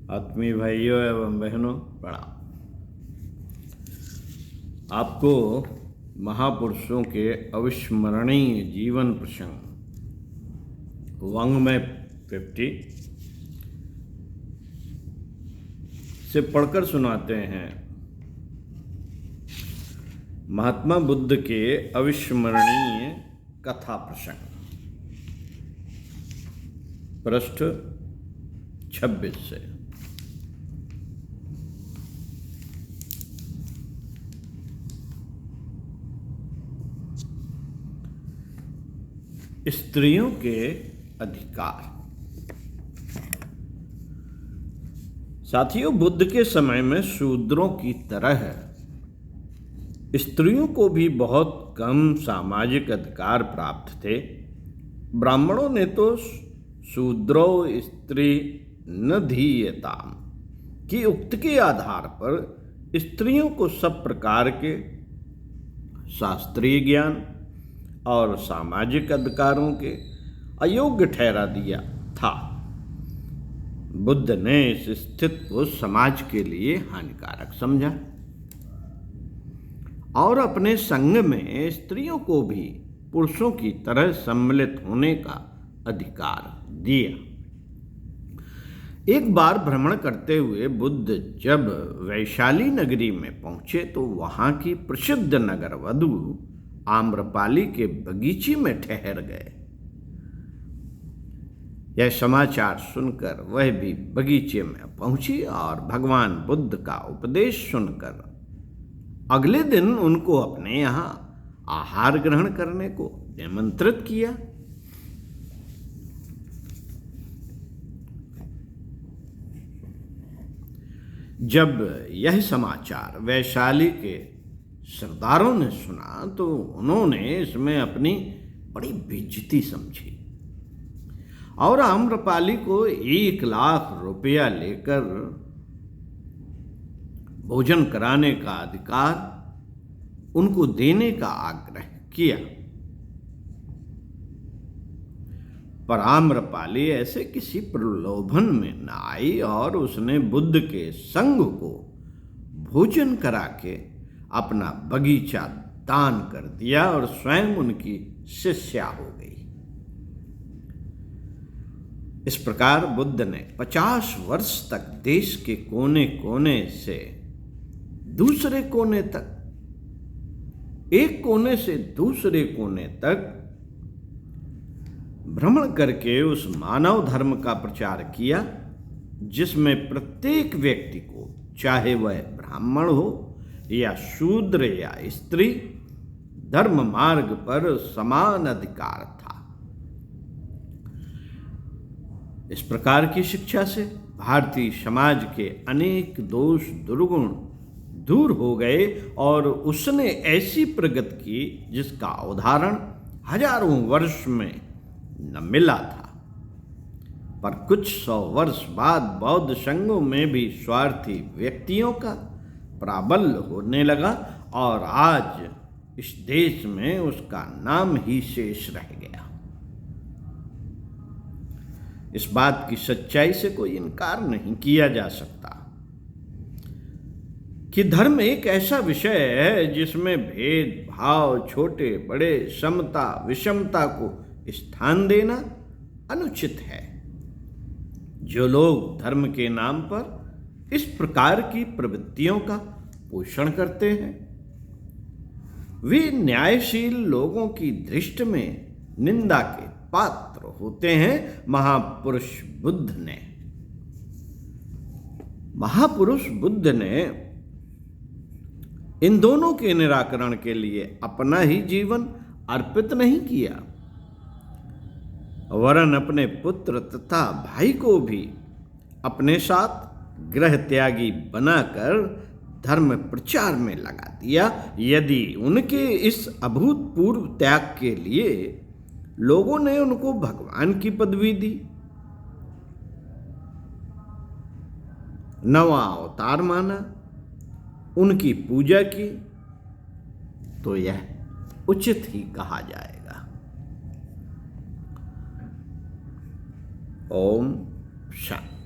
आत्मीय भाइयों एवं बहनों प्रणाम। आपको महापुरुषों के अविस्मरणीय जीवन प्रसंग वाङ्मय 50 से पढ़कर सुनाते हैं। महात्मा बुद्ध के अविस्मरणीय कथा प्रसंग, पृष्ठ 26 से। स्त्रियों के अधिकार। साथियों, बुद्ध के समय में शूद्रों की तरह स्त्रियों को भी बहुत कम सामाजिक अधिकार प्राप्त थे। ब्राह्मणों ने तो शूद्रो स्त्री न धीयताम की उक्ति के आधार पर स्त्रियों को सब प्रकार के शास्त्रीय ज्ञान और सामाजिक अधिकारों के अयोग्य ठहरा दिया था। बुद्ध ने इस स्थिति को समाज के लिए हानिकारक समझा और अपने संघ में स्त्रियों को भी पुरुषों की तरह सम्मिलित होने का अधिकार दिया। एक बार भ्रमण करते हुए बुद्ध जब वैशाली नगरी में पहुंचे तो वहां की प्रसिद्ध नगर वधू आम्रपाली के बगीचे में ठहर गए। यह समाचार सुनकर वह भी बगीचे में पहुंची और भगवान बुद्ध का उपदेश सुनकर अगले दिन उनको अपने यहाँ आहार ग्रहण करने को निमंत्रित किया। जब यह समाचार वैशाली के सरदारों ने सुना तो उन्होंने इसमें अपनी बड़ी बेइज्जती समझी और आम्रपाली को 1,00,000 रुपया लेकर भोजन कराने का अधिकार उनको देने का आग्रह किया। पर आम्रपाली ऐसे किसी प्रलोभन में न आई और उसने बुद्ध के संघ को भोजन करा के अपना बगीचा दान कर दिया और स्वयं उनकी शिष्या हो गई। इस प्रकार बुद्ध ने 50 वर्ष तक देश के कोने कोने से दूसरे कोने तक, एक कोने से दूसरे कोने तक भ्रमण करके उस मानव धर्म का प्रचार किया जिसमें प्रत्येक व्यक्ति को, चाहे वह ब्राह्मण हो या शूद्र या स्त्री, धर्म मार्ग पर समान अधिकार था। इस प्रकार की शिक्षा से भारतीय समाज के अनेक दोष दुर्गुण दूर हो गए और उसने ऐसी प्रगति की जिसका उदाहरण हजारों वर्ष में न मिला था। पर कुछ 100 वर्ष बाद बौद्ध संघों में भी स्वार्थी व्यक्तियों का प्राबल्य होने लगा और आज इस देश में उसका नाम ही शेष रह गया। इस बात की सच्चाई से कोई इनकार नहीं किया जा सकता कि धर्म एक ऐसा विषय है जिसमें भेदभाव, छोटे बड़े, समता विषमता को स्थान देना अनुचित है। जो लोग धर्म के नाम पर इस प्रकार की प्रवृत्तियों का पोषण करते हैं वे न्यायशील लोगों की दृष्टि में निंदा के पात्र होते हैं। महापुरुष बुद्ध ने इन दोनों के निराकरण के लिए अपना ही जीवन अर्पित नहीं किया, वरन अपने पुत्र तथा भाई को भी अपने साथ गृह त्यागी बनाकर धर्म प्रचार में लगा दिया। यदि उनके इस अभूतपूर्व त्याग के लिए लोगों ने उनको भगवान की पदवी दी, नवा अवतार माना, उनकी पूजा की, तो यह उचित ही कहा जाएगा। ओम शांति।